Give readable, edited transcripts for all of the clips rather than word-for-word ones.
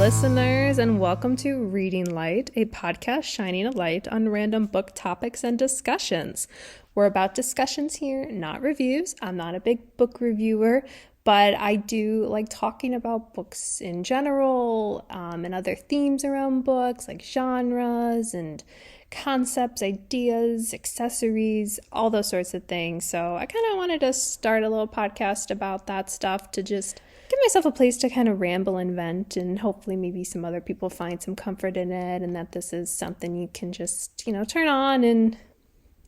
listeners, and welcome to Reading Light, a podcast shining a light on random book topics and discussions. We're about discussions here, not reviews. I'm not a big book reviewer, but I do like talking about books in general, and other themes around books, like genres and concepts, ideas, accessories, all those sorts of things. So I kind of wanted to start a little podcast about that stuff to just give myself a place to kind of ramble and vent, and hopefully maybe some other people find some comfort in it, and that this is something you can just, turn on and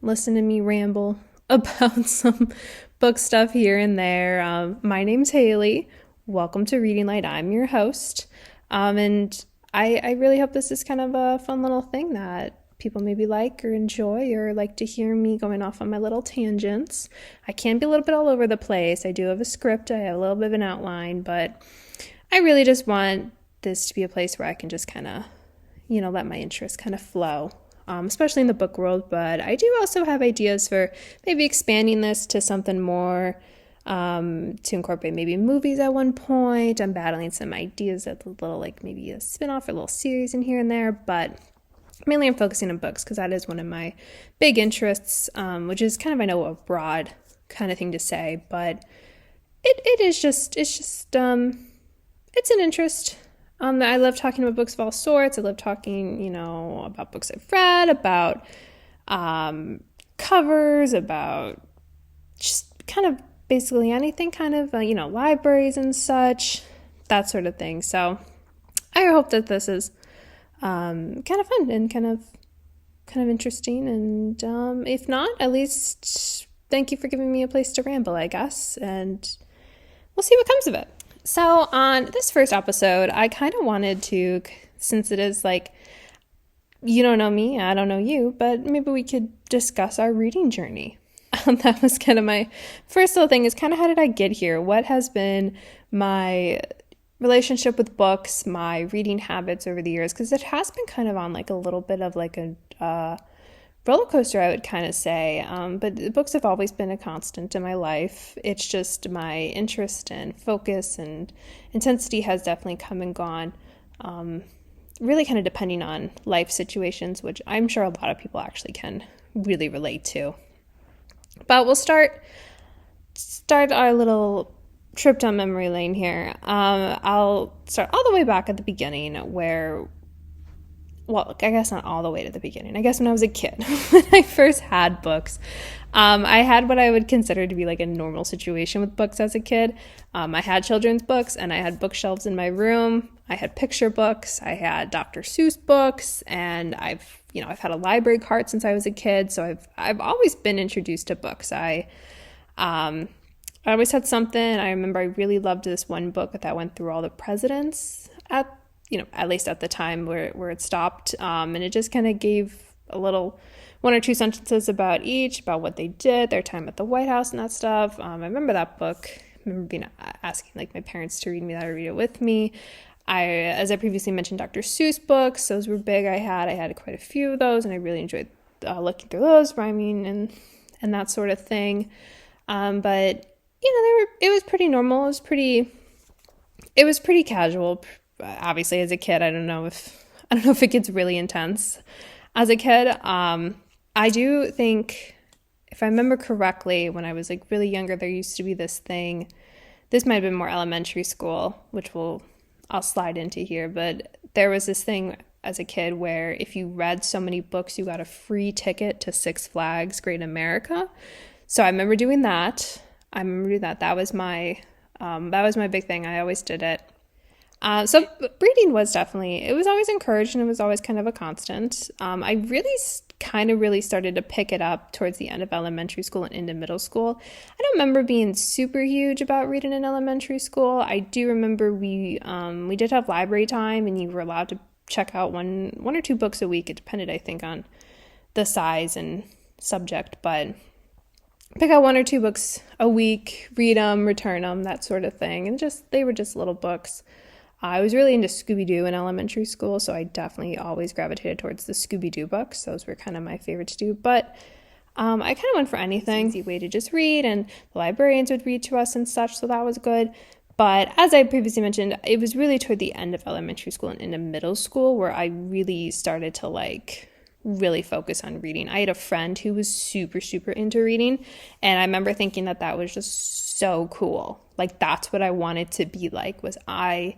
listen to me ramble about some book stuff here and there. My name's Haley. Welcome to Reading Light. I'm your host. And I really hope this is kind of a fun little thing that people maybe like or enjoy or like to hear me going off on my little tangents. I can be a little bit all over the place. I do have a script. I have a little bit of an outline, but I really just want this to be a place where I can just kind of, let my interests kind of flow, especially in the book world. But I do also have ideas for maybe expanding this to something more, to incorporate maybe movies at one point. I'm battling some ideas at a little, like maybe a spinoff or a little series in here and there, but mainly I'm focusing on books because that is one of my big interests, which is kind of, I know, a broad kind of thing to say, but it's an interest. I love talking about books of all sorts. I love talking, about books I've read, about covers, about just kind of basically anything, kind of, libraries and such, that sort of thing. So I hope that this is kind of fun and kind of interesting, and if not, at least thank you for giving me a place to ramble, I guess, and we'll see what comes of it. So on this first episode, I kind of wanted to, since it is like, you don't know me, I don't know you, but maybe we could discuss our reading journey. That was kind of my first little thing, is kind of how did I get here? What has been my relationship with books, my reading habits over the years, because it has been kind of on like a little bit of like a roller coaster, I would kind of say, but books have always been a constant in my life. It's just my interest and focus and intensity has definitely come and gone, really kind of depending on life situations, which I'm sure a lot of people actually can really relate to. But we'll start our little trip down memory lane here. I'll start all the way back at the beginning where, well, I guess not all the way to the beginning. I guess when I was a kid, when I first had books, I had what I would consider to be like a normal situation with books as a kid. I had children's books and I had bookshelves in my room. I had picture books. I had Dr. Seuss books, and I've had a library cart since I was a kid. So I've always been introduced to books. I always had something. I remember I really loved this one book that went through all the presidents at least at the time where it stopped. And it just kind of gave a little one or two sentences about what they did, their time at the White House and that stuff. I remember that book. I remember asking like my parents to read me that or read it with me. As I previously mentioned, Dr. Seuss books, those were big. I had quite a few of those, and I really enjoyed looking through those, rhyming and that sort of thing. But it was pretty normal. It was pretty casual. Obviously, as a kid, I don't know if it gets really intense. As a kid, I do think, if I remember correctly, when I was like really younger, there used to be this thing. This might have been more elementary school, which I'll slide into here. But there was this thing as a kid where if you read so many books, you got a free ticket to Six Flags Great America. So I remember doing that. That was my big thing. I always did it. So reading was it was always encouraged, and it was always kind of a constant. I really started to pick it up towards the end of elementary school and into middle school. I don't remember being super huge about reading in elementary school. I do remember we did have library time, and you were allowed to check out one or two books a week. It depended, I think, on the size and subject, but pick out one or two books a week, read them, return them, that sort of thing. And they were just little books. I was really into Scooby-Doo in elementary school, so I definitely always gravitated towards the Scooby-Doo books. Those were kind of my favorite to do. But I kind of went for anything. Easy way to just read, and the librarians would read to us and such, so that was good. But as I previously mentioned, it was really toward the end of elementary school and into middle school where I really started to like really focus on reading. I had a friend who was super, super into reading, and I remember thinking that that was just so cool. Like that's what I wanted to be like, was I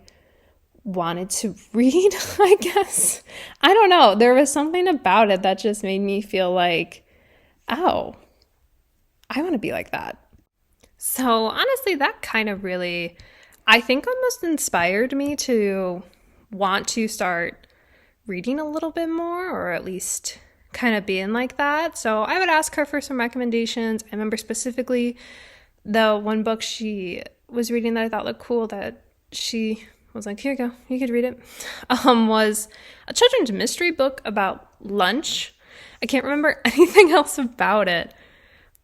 wanted to read, I guess. I don't know. There was something about it that just made me feel like, oh, I want to be like that. So honestly, that kind of really, I think, almost inspired me to want to start reading a little bit more, or at least kind of being like that. So I would ask her for some recommendations. I remember specifically the one book she was reading that I thought looked cool, that she was like, here you go, you could read it, was a children's mystery book about lunch. I can't remember anything else about it,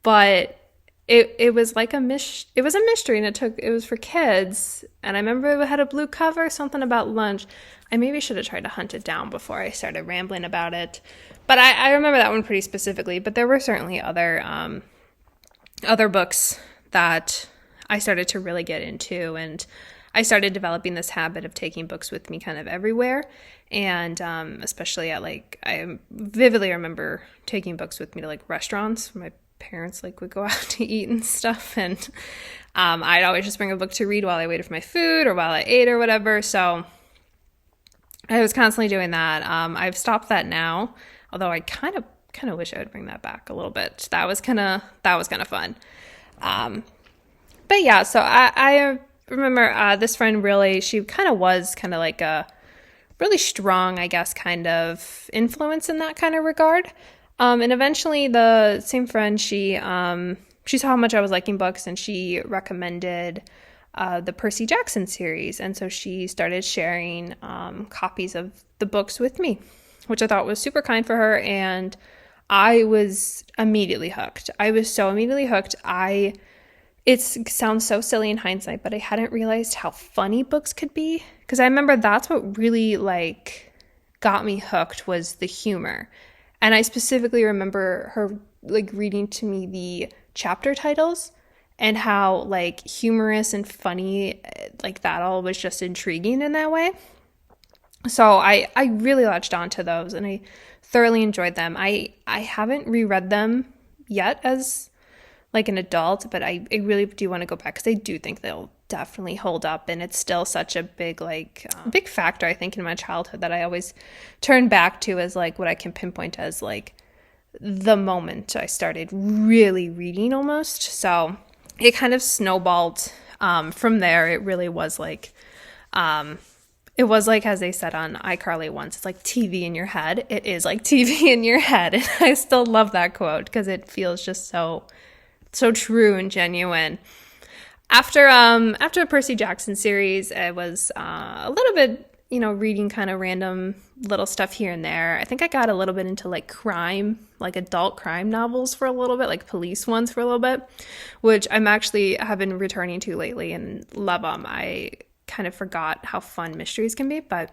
but it was like it was a mystery, and it was for kids, and I remember it had a blue cover, something about lunch. I maybe should have tried to hunt it down before I started rambling about it, but I remember that one pretty specifically. But there were certainly other books that I started to really get into, and I started developing this habit of taking books with me kind of everywhere, and especially at I vividly remember taking books with me to like restaurants. My parents would go out to eat and stuff, and I'd always just bring a book to read while I waited for my food or while I ate or whatever. So I was constantly doing that. I've stopped that now, although I kind of wish I would bring that back a little bit. That was kind of fun. But yeah, so I remember this friend really, she kind of was kind of like a really strong, I guess, kind of influence in that kind of regard. And eventually the same friend, she saw how much I was liking books, and she recommended the Percy Jackson series. And so she started sharing copies of the books with me, which I thought was super kind for her. And I was immediately hooked. I was so immediately hooked. It sounds so silly in hindsight, but I hadn't realized how funny books could be. Because I remember that's what really got me hooked, was the humor. And I specifically remember her reading to me the chapter titles, and how humorous and funny that all was just intriguing in that way. So I really latched onto those, and I thoroughly enjoyed them. I haven't reread them yet as an adult, but I really do want to go back, because I do think they'll definitely hold up, and it's still such a big big factor, I think, in my childhood, that I always turn back to as what I can pinpoint as the moment I started really reading almost. So it kind of snowballed from there. It really was it was as they said on iCarly once, it's like TV in your head. It is like TV in your head. And I still love that quote, because it feels just so true and genuine. After the Percy Jackson series, it was a little bit, reading kind of random little stuff here and there. I think I got a little bit into crime, adult crime novels for a little bit, police ones for a little bit, which have been returning to lately and love them. I kind of forgot how fun mysteries can be, but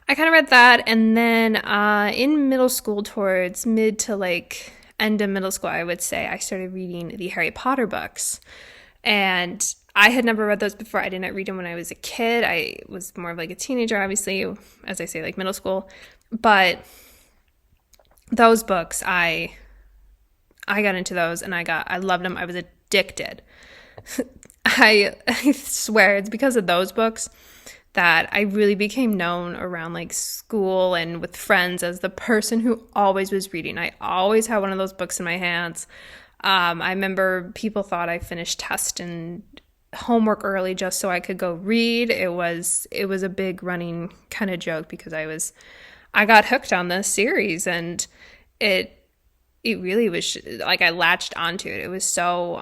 I kind of read that. And then in middle school, towards mid to end of middle school, I would say, I started reading the Harry Potter books. And I had never read those before. I didn't read them when I was a kid. I was more of a teenager, obviously, as I say, middle school. But those books, I got into those, and I loved them. I was addicted. I swear it's because of those books that I really became known around school and with friends as the person who always was reading. I always had one of those books in my hands. I remember people thought I finished test and homework early just so I could go read. It was a big running kind of joke, because I got hooked on this series, and it really was I latched onto it. It was so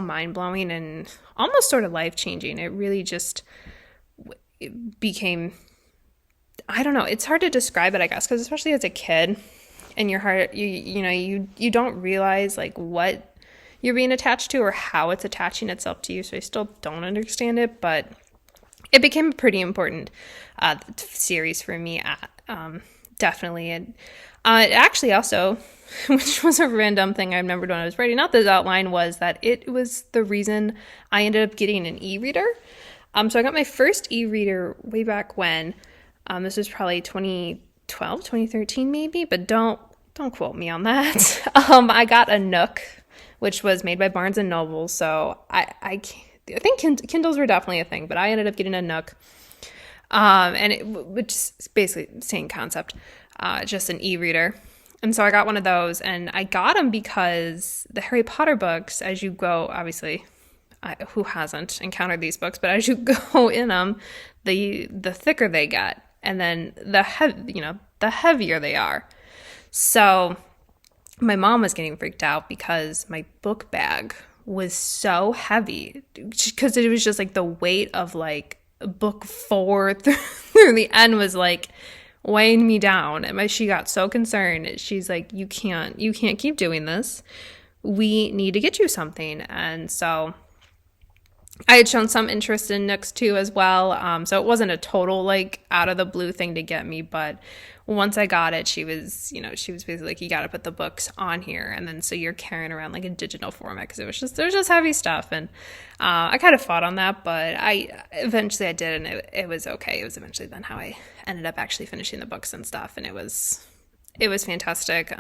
mind blowing and almost sort of life changing. It really just became, I don't know, it's hard to describe it, I guess, because especially as a kid, and your heart, you don't realize what you're being attached to or how it's attaching itself to you. So I still don't understand it, but it became a pretty important series for me, definitely. And It actually also, which was a random thing I remembered when I was writing out this outline, was that it was the reason I ended up getting an e-reader. So I got my first e-reader way back when. This was probably 2012, 2013 maybe, but don't quote me on that. I got a Nook, which was made by Barnes and Noble. So I think Kindles were definitely a thing, but I ended up getting a Nook. Which is basically the same concept, just an e-reader. And so I got one of those, and I got them because the Harry Potter books, as you go, obviously, who hasn't encountered these books, but as you go in them, the thicker they get, and then the heavier they are. So my mom was getting freaked out because my book bag was so heavy, because it was just like the weight of like book 4 through the end was like weighing me down. And she got so concerned. She's like, you can't keep doing this. We need to get you something. And so I had shown some interest in Nooks too as well. So it wasn't a total like out of the blue thing to get me, but once I got it, she was basically like, you got to put the books on here. And then so you're carrying around like a digital format, because it was just heavy stuff. And I kind of fought on that, but eventually I did, and it was okay. It was eventually then how I ended up actually finishing the books and stuff. And it was fantastic.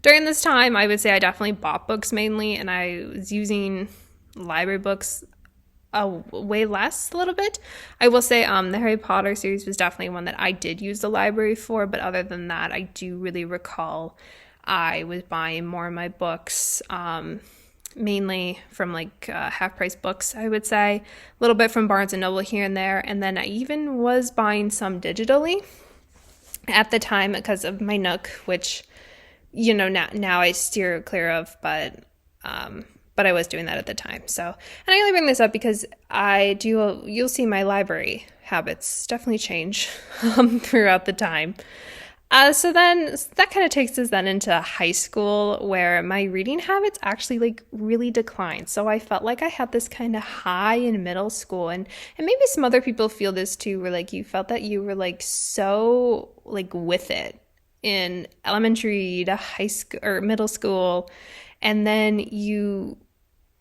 During this time, I would say I definitely bought books mainly, and I was using library books way less a little bit. I will say the Harry Potter series was definitely one that I did use the library for, but other than that, I do really recall I was buying more of my books mainly from like half-price books, I would say. A little bit from Barnes & Noble here and there, and then I even was buying some digitally at the time because of my Nook, which, now I steer clear of, but I was doing that at the time. So, and I only bring this up because you'll see my library habits definitely change throughout the time. So then that kind of takes us then into high school, where my reading habits actually like really declined. So I felt like I had this kind of high in middle school, and maybe some other people feel this too, where like you felt that you were like so like with it in elementary to high school or middle school, and then you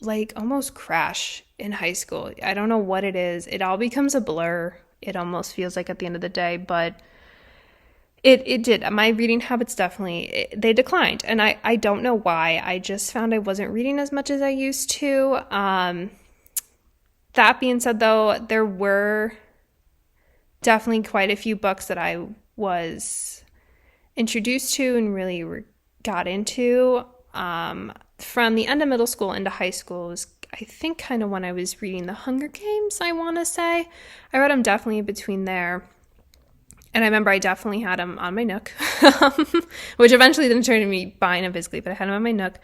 like almost crash in high school. I don't know what it is. It all becomes a blur. It almost feels like at the end of the day, but it did. My reading habits definitely, they declined. And I don't know why. I just found I wasn't reading as much as I used to. That being said, though, there were definitely quite a few books that I was introduced to and really got into. From the end of middle school into high school was, I think, kind of when I was reading The Hunger Games, I want to say. I read them definitely in between there. And I remember I definitely had them on my Nook, which eventually didn't turn to me buying them physically, but I had them on my Nook.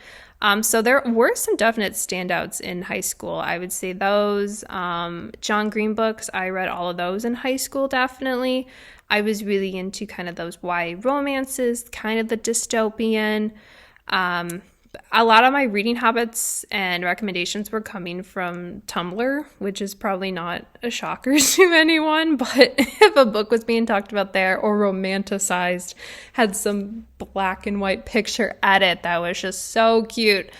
So there were some definite standouts in high school. I would say those John Green books, I read all of those in high school, definitely. I was really into kind of those YA romances, kind of the dystopian. A lot of my reading habits and recommendations were coming from Tumblr, which is probably not a shocker to anyone, but if a book was being talked about there or romanticized, had some black and white picture edit that was just so cute,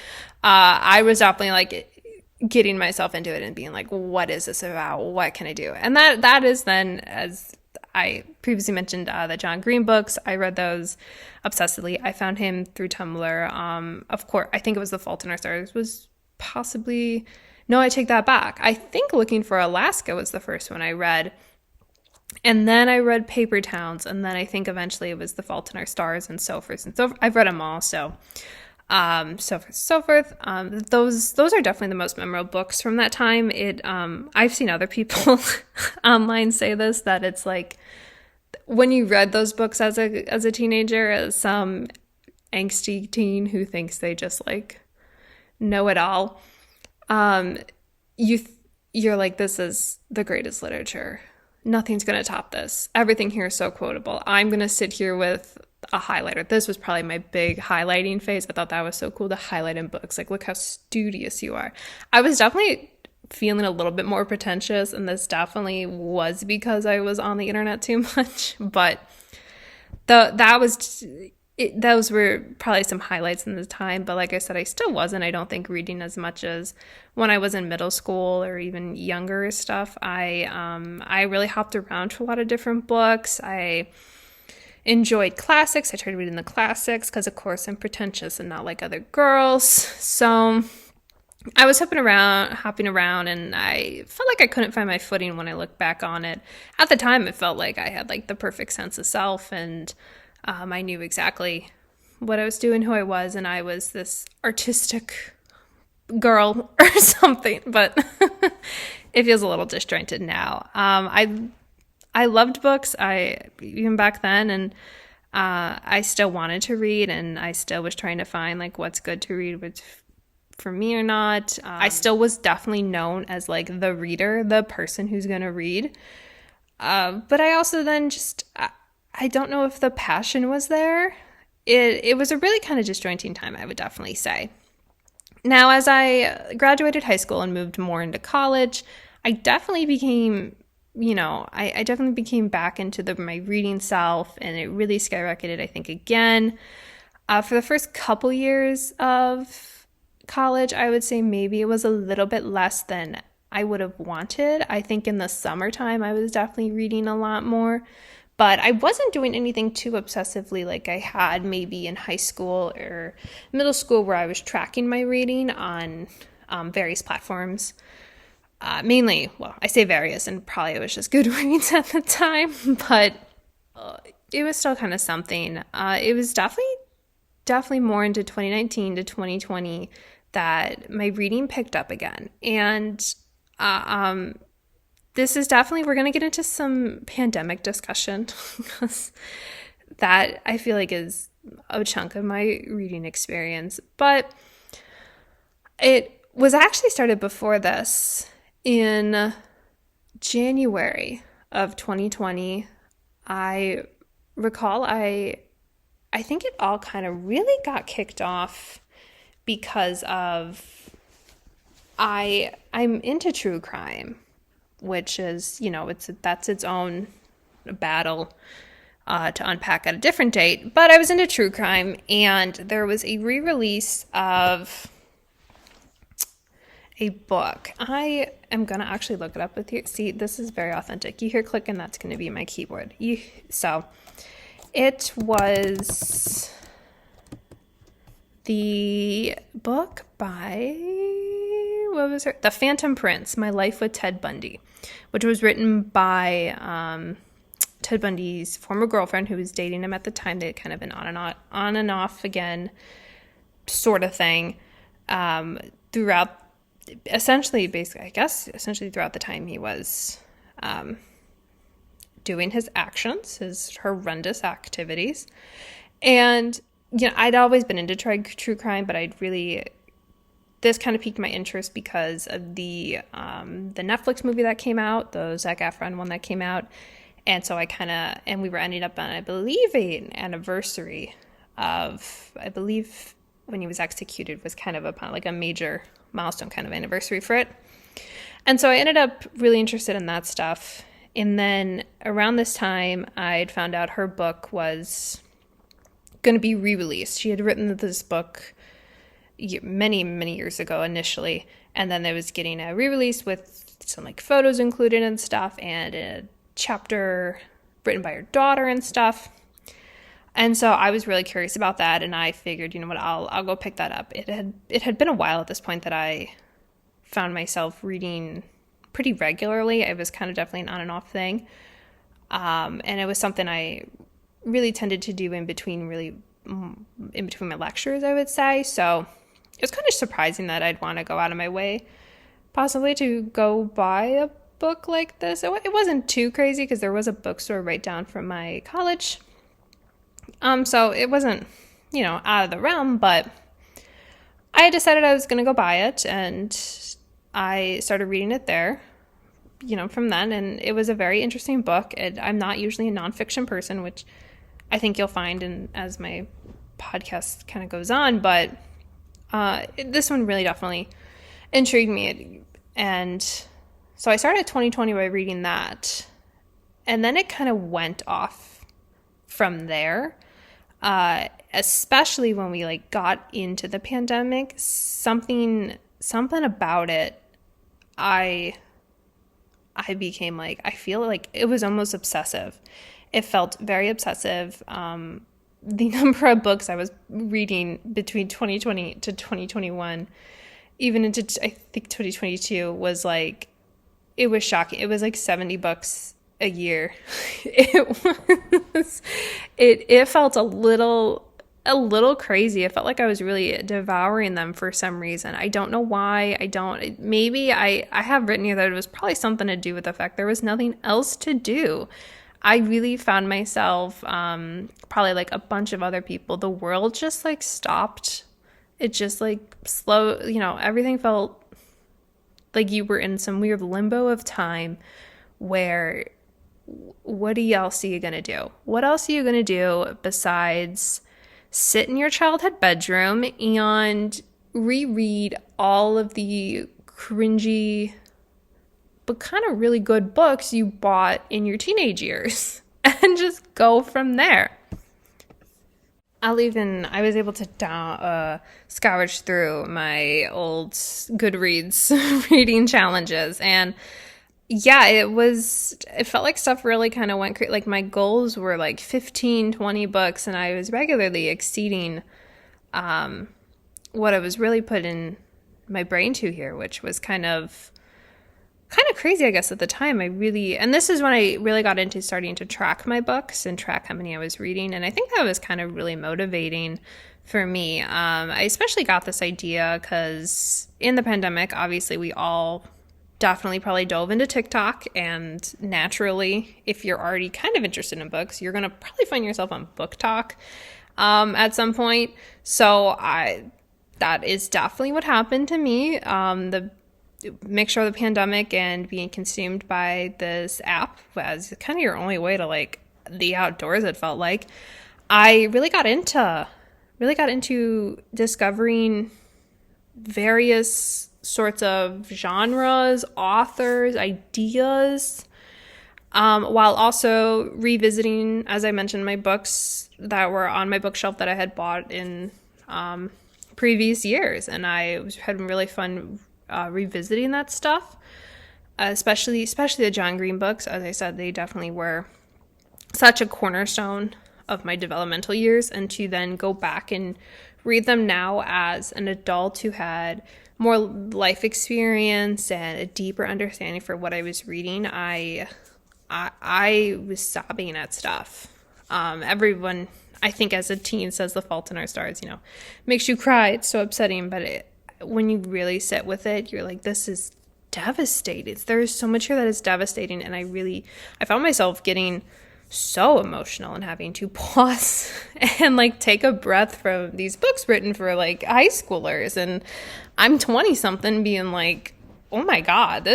I was definitely like getting myself into it and being like, what is this about? What can I do? And that is then, as I previously mentioned, the John Green books. I read those obsessively. I found him through Tumblr. Of course, I think it was The Fault in Our Stars was possibly... No, I take that back. I think Looking for Alaska was the first one I read. And then I read Paper Towns. And then I think eventually it was The Fault in Our Stars and so forth. And so I've read them all, so forth. Those are definitely the most memorable books from that time. I've seen other people online say this, that it's like when you read those books as a teenager, as some angsty teen who thinks they just like know it all, you're like, this is the greatest literature. Nothing's going to top this. Everything here is so quotable. I'm going to sit here with a highlighter. This was probably my big highlighting phase. I thought that was so cool to highlight in books. Like, look how studious you are. I was definitely feeling a little bit more pretentious, and this definitely was because I was on the internet too much. But those were probably some highlights in the time, but like I said, I still wasn't, I don't think, reading as much as when I was in middle school or even younger stuff. I really hopped around to a lot of different books. I enjoyed classics. I tried reading the classics because, of course, I'm pretentious and not like other girls. So I was hopping around, and I felt like I couldn't find my footing when I look back on it. At the time, it felt like I had like the perfect sense of self, and I knew exactly what I was doing, who I was, and I was this artistic girl or something. But it feels a little disjointed now. I loved books. Even back then, and I still wanted to read, and I still was trying to find like what's good to read for me or not. I still was definitely known as like the reader, the person who's going to read. But I also then I don't know if the passion was there. It was a really kind of disjointing time, I would definitely say. Now, as I graduated high school and moved more into college, I definitely became, I definitely became back into my reading self, and it really skyrocketed, I think, again. For the first couple years of college, I would say maybe it was a little bit less than I would have wanted. I think in the summertime, I was definitely reading a lot more, but I wasn't doing anything too obsessively like I had maybe in high school or middle school, where I was tracking my reading on various platforms. Mainly, well, I say various, and probably it was just Goodreads at the time, but it was still kind of something. It was definitely more into 2019 to 2020 that my reading picked up again. And this is definitely, we're going to get into some pandemic discussion, because that I feel like is a chunk of my reading experience. But it was actually started before this. In January of 2020, I recall I think it all kind of really got kicked off because of I'm into true crime, which is, that's its own battle to unpack at a different date. But I was into true crime, and there was a re-release of a book. I am going to actually look it up with you. See, this is very authentic. You hear clicking, that's going to be my keyboard. So it was the book by, The Phantom Prince, My Life with Ted Bundy, which was written by Ted Bundy's former girlfriend, who was dating him at the time. They had kind of been on and off again sort of thing throughout, essentially throughout the time he was doing his actions, his horrendous activities. And, I'd always been into true crime, but this kind of piqued my interest because of the Netflix movie that came out, the Zac Efron one that came out. And so we were ending up on, I believe, an anniversary of, when he was executed was kind of a major milestone kind of anniversary for it. And so I ended up really interested in that stuff. And then around this time, I'd found out her book was going to be re-released. She had written this book many, many years ago initially, and then it was getting a re-release with some photos included and stuff, and a chapter written by her daughter and stuff. And so I was really curious about that, and I figured, I'll go pick that up. It had been a while at this point that I found myself reading pretty regularly. It was kind of definitely an on and off thing. And it was something I really tended to do in between my lectures, I would say. So it was kind of surprising that I'd want to go out of my way possibly to go buy a book like this. It wasn't too crazy because there was a bookstore right down from my college. So it wasn't, out of the realm, but I had decided I was going to go buy it, and I started reading it there, from then, and it was a very interesting book. I'm not usually a nonfiction person, which I think you'll find as my podcast kind of goes on, but this one really definitely intrigued me, and so I started 2020 by reading that, and then it kind of went off from there. Especially when we like got into the pandemic, something about it, I became like, I feel like it was almost obsessive. It felt very obsessive. The number of books I was reading between 2020 to 2021, even into I think 2022, was like, it was shocking. It was like 70 books a year. It felt a little crazy. It felt like I was really devouring them for some reason. I don't know why. Maybe I have written here that it was probably something to do with the fact there was nothing else to do. I really found myself, probably like a bunch of other people, the world just like stopped. It just like slow, everything felt like you were in some weird limbo of time where what else are you going to do? What else are you going to do besides sit in your childhood bedroom and reread all of the cringy but kind of really good books you bought in your teenage years and just go from there? I was able to scourge through my old Goodreads reading challenges, and yeah, it felt like stuff really kind of went crazy. Like my goals were like 15, 20 books, and I was regularly exceeding what I was really put in my brain to here, which was kind of crazy, I guess, at the time. And this is when I really got into starting to track my books and track how many I was reading. And I think that was kind of really motivating for me. I especially got this idea because in the pandemic, obviously we all definitely probably dove into TikTok, and naturally, if you're already kind of interested in books, you're going to probably find yourself on Book Talk at some point. So that is definitely what happened to me. The mixture of the pandemic and being consumed by this app was kind of your only way to like the outdoors, it felt like. I really got into discovering various sorts of genres, authors, ideas, while also revisiting, as I mentioned, my books that were on my bookshelf that I had bought in previous years. And I had really fun revisiting that stuff, especially the John Green books. As I said, they definitely were such a cornerstone of my developmental years, and to then go back and read them now as an adult who had more life experience and a deeper understanding for what I was reading, I was sobbing at stuff. Everyone, I think, as a teen says The Fault in Our Stars, makes you cry. It's so upsetting, but when you really sit with it, you're like, this is devastating. There is so much here that is devastating, and I found myself getting so emotional and having to pause and like take a breath from these books written for like high schoolers, and I'm 20 something being like, oh my God,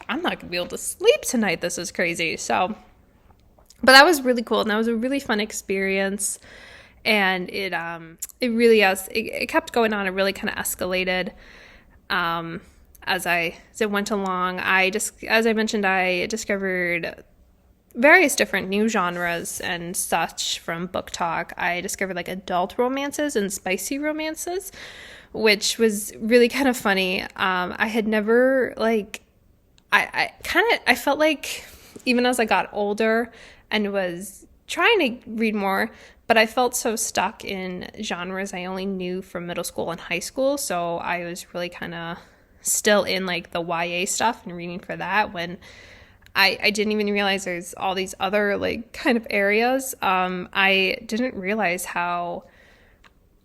I'm not gonna be able to sleep tonight. This is crazy. So, but that was really cool, and that was a really fun experience. And it kept going on. It really kind of escalated as it went along. As I mentioned, I discovered various different new genres and such from Book Talk. I discovered like adult romances and spicy romances, which was really kind of funny. I had never I felt like even as I got older and was trying to read more, but I felt so stuck in genres I only knew from middle school and high school. So I was really kind of still in like the YA stuff and reading for that, when I didn't even realize there's all these other like kind of areas. I didn't realize how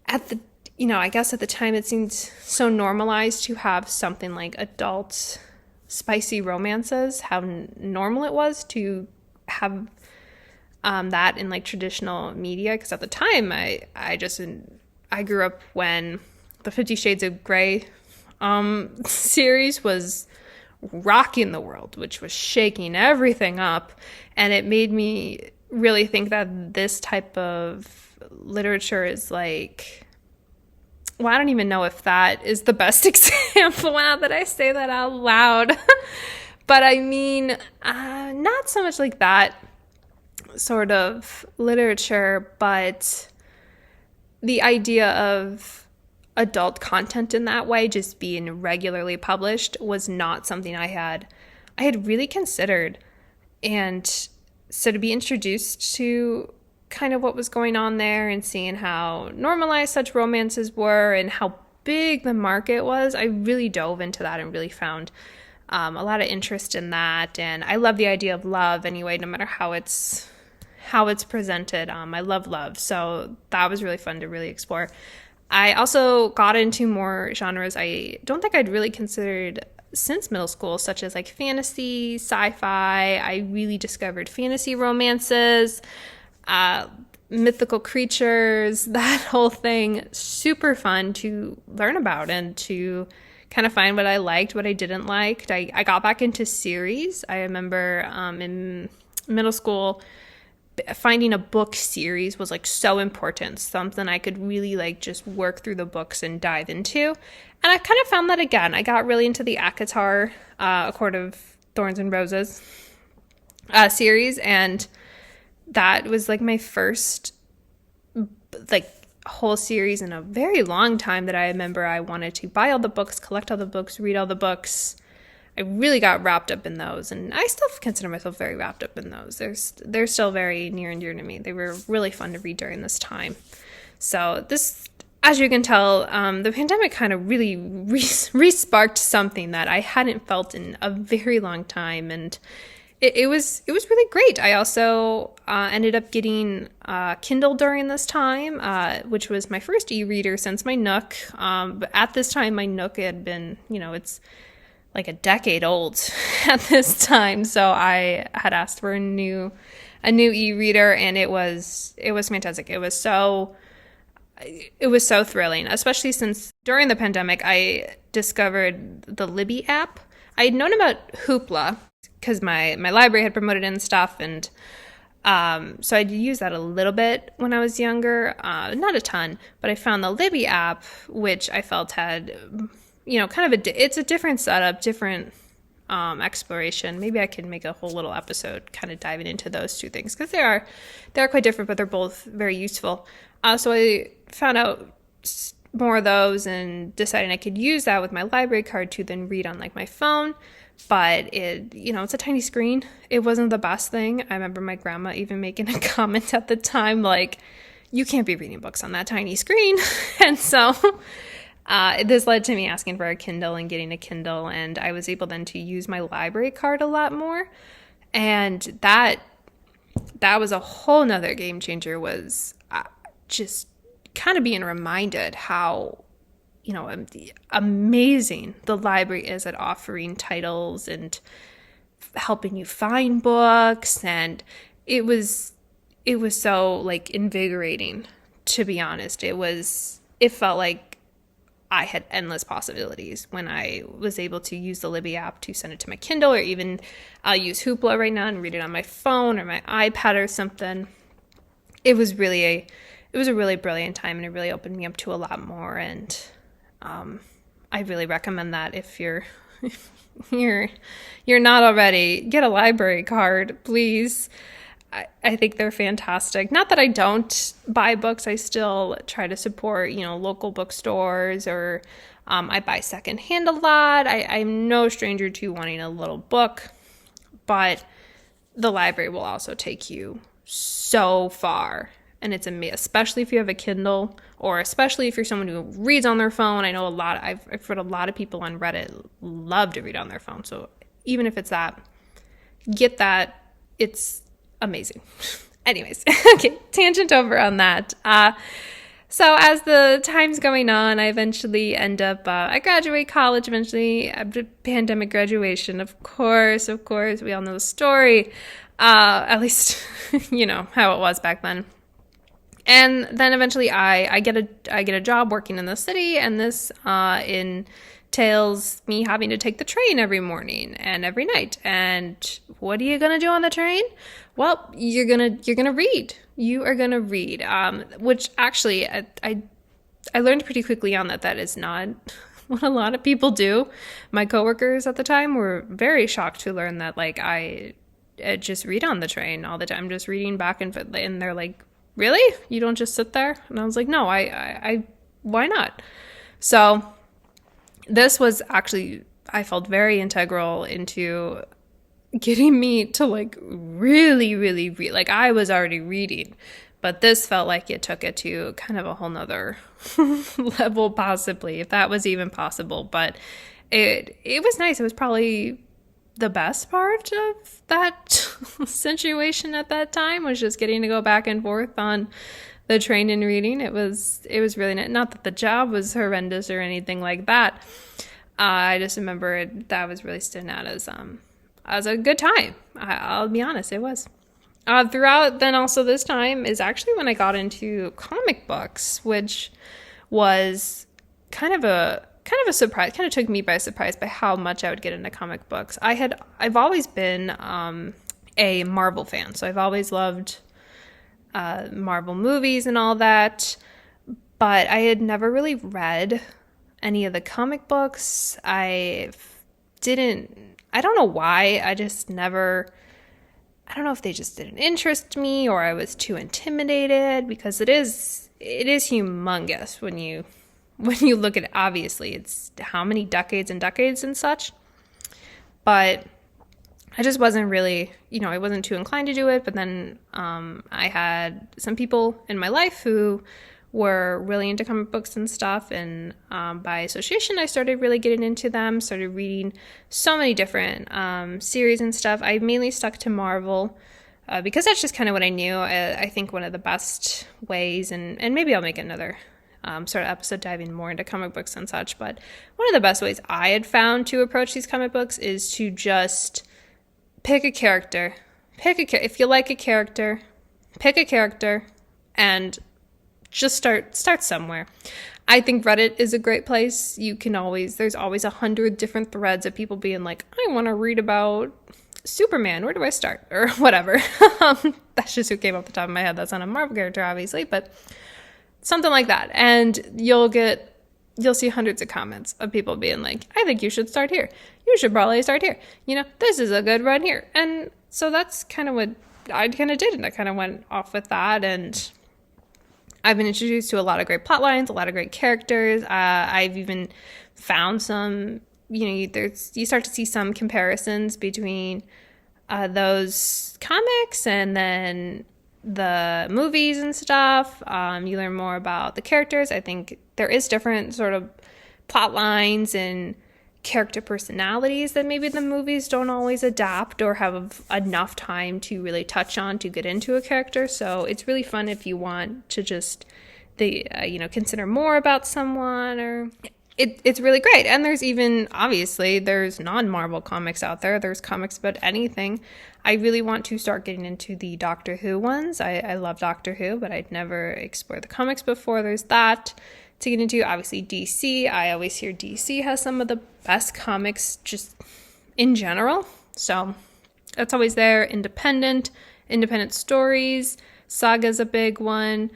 I guess at the time it seemed so normalized to have something like adult spicy romances, how normal it was to have that in like traditional media. Because at the time I grew up when the 50 Shades of Grey series was rocking the world, which was shaking everything up, and it made me really think that this type of literature is like, well, I don't even know if that is the best example now that I say that out loud. But I mean, not so much like that. sort of literature, but the idea of adult content in that way, just being regularly published, was not something I had really considered. And so to be introduced to kind of what was going on there and seeing how normalized such romances were and how big the market was, I really dove into that and really found a lot of interest in that. And I love the idea of love anyway, no matter how it's presented. I love love. So that was really fun to really explore. I also got into more genres I don't think I'd really considered since middle school, such as like fantasy, sci-fi. I really discovered fantasy romances, mythical creatures, that whole thing. Super fun to learn about and to kind of find what I liked, what I didn't like. I got back into series. I remember in middle school, finding a book series was like so important, something I could really like just work through the books and dive into. And I kind of found that again. I got really into the ACOTAR, A Court of Thorns and Roses series, and that was like my first like whole series in a very long time that I remember I wanted to buy all the books, collect all the books, read all the books. I really got wrapped up in those, and I still consider myself very wrapped up in those. They're still very near and dear to me. They were really fun to read during this time. So this, as you can tell, the pandemic kind of really re-sparked something that I hadn't felt in a very long time, and it was really great. I also ended up getting Kindle during this time, which was my first e-reader since my Nook. But at this time, my Nook had been, it's like a decade old at this time. So I had asked for a new e-reader, and it was fantastic. It was so thrilling, especially since during the pandemic I discovered the Libby app. I had known about Hoopla because my library had promoted it and stuff, and so I'd used that a little bit when I was younger, not a ton, but I found the Libby app, which I felt had kind of it's a different setup, different exploration. Maybe I could make a whole little episode kind of diving into those two things, because they're quite different, but they're both very useful. So I found out more of those and decided I could use that with my library card to then read on like my phone. But it's a tiny screen. It wasn't the best thing. I remember my grandma even making a comment at the time, like, you can't be reading books on that tiny screen. And so this led to me asking for a Kindle and getting a Kindle, and I was able then to use my library card a lot more. And that was a whole nother game changer, was just kind of being reminded how amazing the library is at offering titles and helping you find books. And it was so like invigorating, to be honest. It felt like I had endless possibilities when I was able to use the Libby app to send it to my Kindle, or even I'll use Hoopla right now and read it on my phone or my iPad or something. It was a really brilliant time, and it really opened me up to a lot more. And I really recommend that if you're not already, get a library card, please. I think they're fantastic. Not that I don't buy books. I still try to support, local bookstores, or I buy secondhand a lot. I'm no stranger to wanting a little book, but the library will also take you so far. And it's amazing, especially if you have a Kindle, or especially if you're someone who reads on their phone. I know I've read a lot of people on Reddit love to read on their phone. So even if it's that, get that. It's amazing. Anyways, okay, tangent over on that. So as the time's going on, I eventually end up, I graduate college eventually, after pandemic graduation. Of course, we all know the story. At least, how it was back then. And then eventually I get a job working in the city, and this entails me having to take the train every morning and every night. And what are you going to do on the train? Well, you're going to read. You are going to read, which actually I learned pretty quickly on that is not what a lot of people do. My coworkers at the time were very shocked to learn that, like, I just read on the train all the time, just reading back and forth. And they're like, really? You don't just sit there? And I was like, no, I why not? So this was actually, I felt very integral into getting me to like really, really read. Like I was already reading, but this felt like it took it to kind of a whole nother level, possibly, if that was even possible. But it was nice. It was probably the best part of that situation at that time, was just getting to go back and forth on the train and reading. It was really not that the job was horrendous or anything like that. I just remember that was really stood out as a good time. I'll be honest, it was. Throughout then also this time is actually when I got into comic books, which was kind of a surprise. Kind of took me by surprise by how much I would get into comic books. I've always been a Marvel fan, so I've always loved Marvel movies and all that, but I had never really read any of the comic books. I don't know why. I don't know if they just didn't interest me or I was too intimidated, because it is humongous when you look at it. Obviously, it's how many decades and decades and such. But I just wasn't really, I wasn't too inclined to do it. But then I had some people in my life who were really into comic books and stuff. And by association, I started really getting into them, started reading so many different series and stuff. I mainly stuck to Marvel because that's just kind of what I knew. I think one of the best ways, and maybe I'll make another sort of episode diving more into comic books and such, but one of the best ways I had found to approach these comic books is to just pick a character. If you like a character, pick a character and just start somewhere. I think Reddit is a great place. There's always 100 different threads of people being like, I want to read about Superman. Where do I start? Or whatever. That's just what came off the top of my head. That's not a Marvel character, obviously, but something like that. And you'll see hundreds of comments of people being like, I think you should start here. You should probably start here. This is a good run here. And so that's kind of what I kind of did. And I kind of went off with that. And I've been introduced to a lot of great plot lines, a lot of great characters. I've even found some, you start to see some comparisons between those comics and then the movies and stuff. You learn more about the characters. I think there is different sort of plot lines and character personalities that maybe the movies don't always adapt or have enough time to really touch on to get into a character. So it's really fun if you want to just consider more about someone, or it's really great. And there's even, obviously, there's non-Marvel comics out there. There's comics about anything. I really want to start getting into the Doctor Who ones. I love Doctor Who, but I'd never explored the comics before. There's that to get into. Obviously, DC. I always hear DC has some of the best comics just in general. So that's always there. Independent stories. Saga's a big one.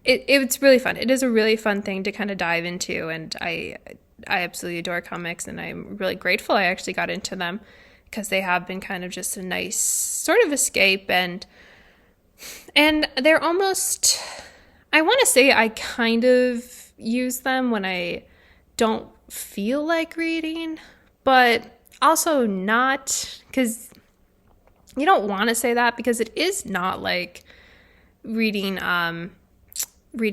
It's really fun. It is a really fun thing to kind of dive into, and I absolutely adore comics, and I'm really grateful I actually got into them because they have been kind of just a nice sort of escape, and they're almost, I want to say I kind of use them when I don't feel like reading, but also not, because you don't want to say that, because it is not like reading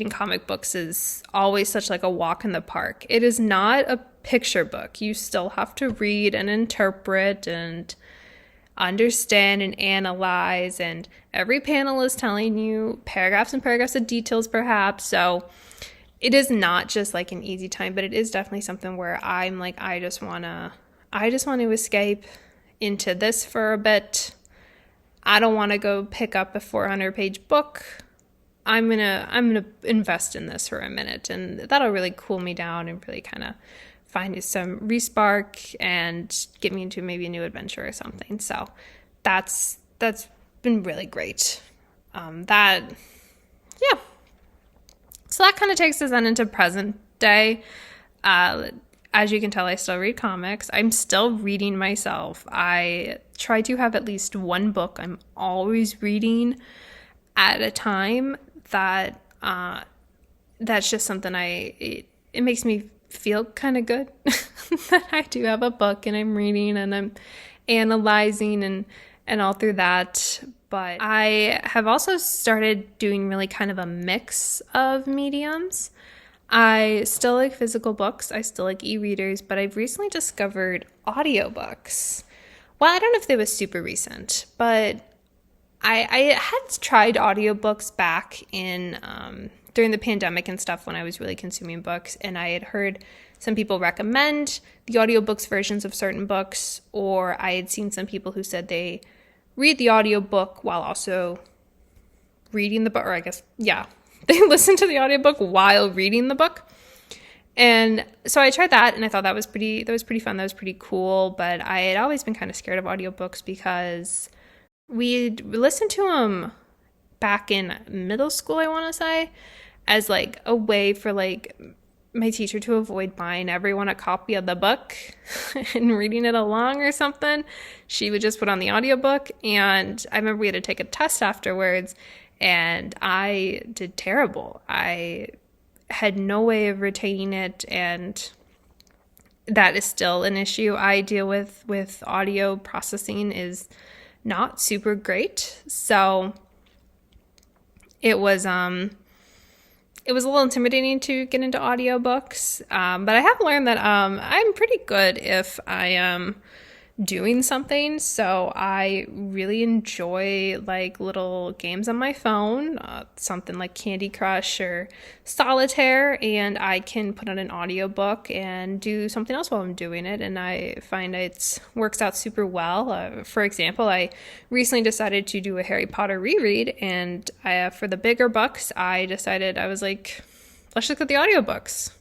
comic books is always such like a walk in the park. It is not a picture book. You still have to read and interpret and understand and analyze, and every panel is telling you paragraphs and paragraphs of details perhaps. So it is not just like an easy time, but it is definitely something where I'm like, I just want to escape into this for a bit. I don't want to go pick up a 400-page book. I'm gonna invest in this for a minute, and that'll really cool me down and really kind of find some respark and get me into maybe a new adventure or something. So that's been really great. So that kind of takes us then into present day. as you can tell, I still read comics. I'm still reading myself. I try to have at least one book I'm always reading at a time. That's just something it makes me feel kind of good that I do have a book and I'm reading and I'm analyzing and all through that. But I have also started doing really kind of a mix of mediums. I still like physical books. I still like e-readers, but I've recently discovered audiobooks. Well, I don't know if they was super recent, but I had tried audiobooks back in during the pandemic and stuff when I was really consuming books, and I had heard some people recommend the audiobooks versions of certain books, or I had seen some people who said they read the audiobook while also reading the book, or I guess, yeah, they listen to the audiobook while reading the book. And so I tried that, and I thought that was pretty fun. That was pretty cool. But I had always been kind of scared of audiobooks because we'd listened to them back in middle school, I want to say, as like a way for like my teacher to avoid buying everyone a copy of the book and reading it along or something. She would just put on the audiobook, and I remember we had to take a test afterwards, and I did terrible. I had no way of retaining it, and that is still an issue I deal with audio processing is not super great. So it was a little intimidating to get into audiobooks, but I have learned that I'm pretty good if I am doing something. So I really enjoy like little games on my phone, something like Candy Crush or Solitaire, and I can put on an audiobook and do something else while I'm doing it, and I find it works out super well. For example, I recently decided to do a Harry Potter reread, and for the bigger books, I decided, I was like, let's look at the audiobooks.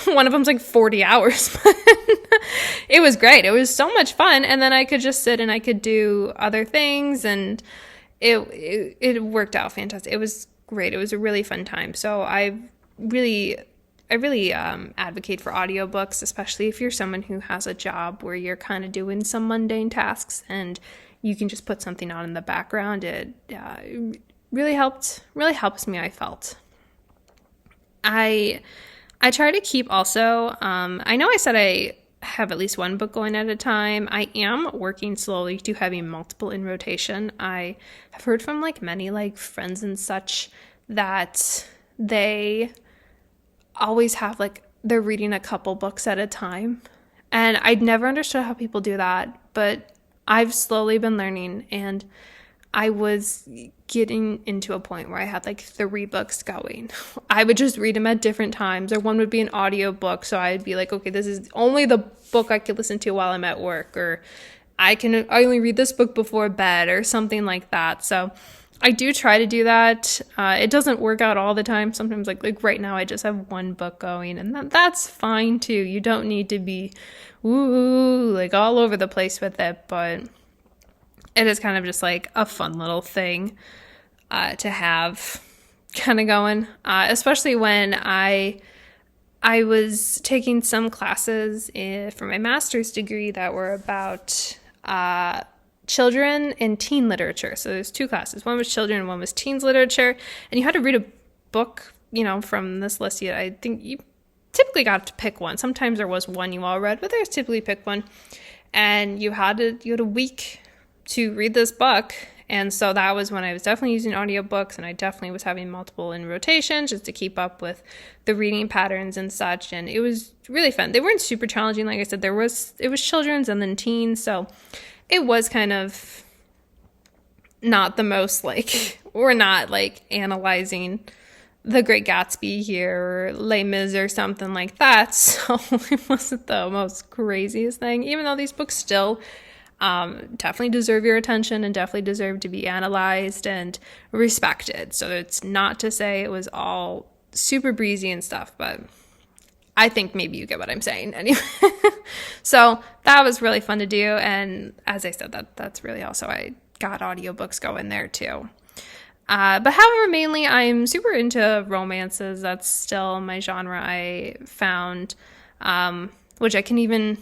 One of them's like 40 hours, but it was great. It was so much fun. And then I could just sit and I could do other things, and it worked out fantastic. It was great. It was a really fun time. So I really advocate for audiobooks, especially if you're someone who has a job where you're kind of doing some mundane tasks and you can just put something on in the background. It really helps me, I felt. I try to keep also, I know I said I have at least one book going at a time. I am working slowly to having multiple in rotation. I have heard from like many like friends and such that they always have like, they're reading a couple books at a time. And I'd never understood how people do that, but I've slowly been learning, and I was getting into a point where I had like 3 books going. I would just read them at different times, or one would be an audio book. So I'd be like, okay, this is only the book I could listen to while I'm at work, or I only read this book before bed, or something like that. So I do try to do that. It doesn't work out all the time. Sometimes like right now I just have one book going, and that's fine too. You don't need to be like all over the place with it, but it is kind of just like a fun little thing to have kind of going, especially when I was taking some classes for my master's degree that were about children and teen literature. So there's 2 classes. One was children and one was teens literature. And you had to read a book, from this list. I think you typically got to pick one. Sometimes there was one you all read, but there's typically pick one. And you had a week to read this book. And so that was when I was definitely using audiobooks, and I definitely was having multiple in rotation just to keep up with the reading patterns and such. And it was really fun. They weren't super challenging. Like I said, it was children's and then teens. So it was kind of not the most we're not analyzing The Great Gatsby here or Les Mis or something like that. So it wasn't the most craziest thing, even though these books still definitely deserve your attention and definitely deserve to be analyzed and respected. So it's not to say it was all super breezy and stuff, but I think maybe you get what I'm saying anyway. So that was really fun to do. And as I said, that's really also, I got audiobooks going there too. But however, mainly I'm super into romances. That's still my genre I found, which I can even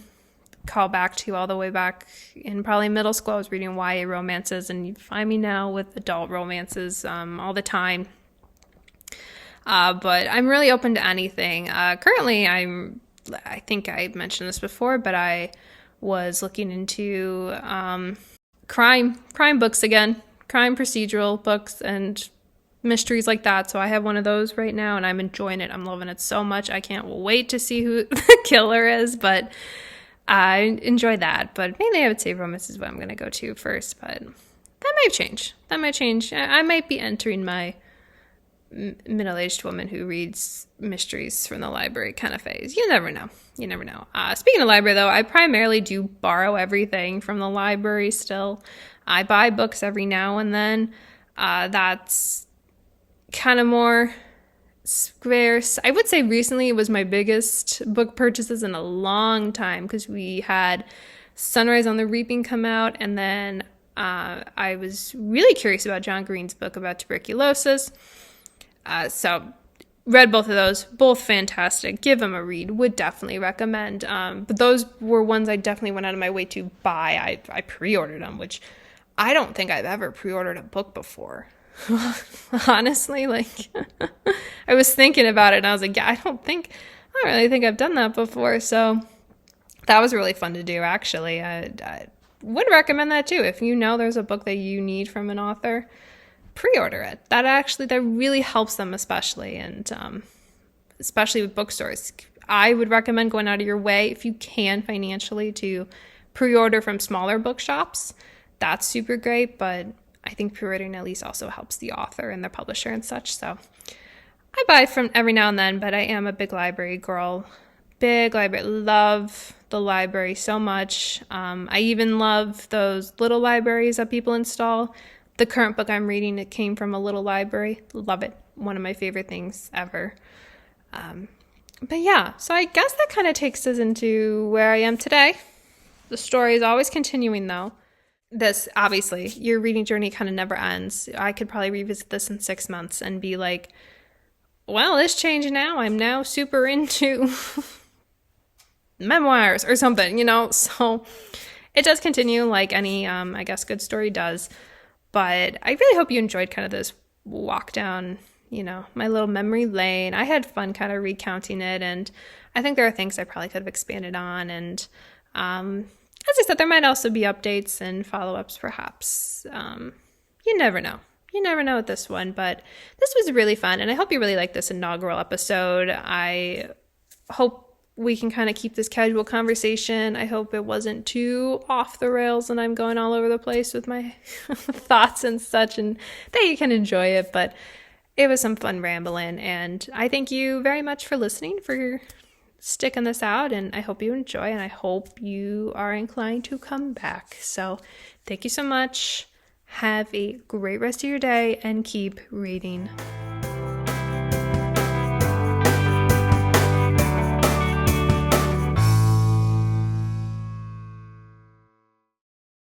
call back to all the way back in probably middle school. I was reading YA romances, and you find me now with adult romances all the time. But I'm really open to anything. Currently, I think I mentioned this before, but I was looking into crime books again, crime procedural books and mysteries like that. So I have one of those right now, and I'm enjoying it. I'm loving it so much. I can't wait to see who the killer is, but I enjoy that. But mainly I would say romance is what I'm going to go to first, but that might change. I might be entering my middle-aged woman who reads mysteries from the library kind of phase. You never know. Speaking of library, though, I primarily do borrow everything from the library still. I buy books every now and then. That's kind of more scarce. I would say recently it was my biggest book purchases in a long time, because we had Sunrise on the Reaping come out, and then I was really curious about John Green's book about tuberculosis. So read both of those, both fantastic. Give them a read. Would definitely recommend. But those were ones I definitely went out of my way to buy. I pre-ordered them, which I don't think I've ever pre-ordered a book before. Honestly, like I was thinking about it and I was like, yeah, I don't really think I've done that before. So that was really fun to do, actually. I would recommend that too. If you know there's a book that you need from an author, pre-order it. That really helps them, especially with bookstores. I would recommend going out of your way, if you can financially, to pre-order from smaller bookshops. That's super great, but I think pre-ordering at least also helps the author and their publisher and such. So I buy from every now and then, but I am a big library girl. Love the library so much. I even love those little libraries that people install. The current book I'm reading, it came from a little library. Love it. One of my favorite things ever. But yeah, so I guess that kind of takes us into where I am today. The story is always continuing, though. This, obviously, your reading journey kind of never ends. I could probably revisit this in 6 months and be like, well, this changed now. I'm now super into memoirs or something, So it does continue like any, I guess, good story does. But I really hope you enjoyed kind of this walk down, my little memory lane. I had fun kind of recounting it, and I think there are things I probably could have expanded on. And as I said, there might also be updates and follow-ups, perhaps. You never know. You never know with this one, but this was really fun, and I hope you really like this inaugural episode. I hope we can kind of keep this casual conversation. I hope it wasn't too off the rails and I'm going all over the place with my thoughts and such, and that you can enjoy it. But it was some fun rambling, and I thank you very much for listening, for sticking this out, and I hope you enjoy, and I hope you are inclined to come back. So thank you so much. Have a great rest of your day, and keep reading.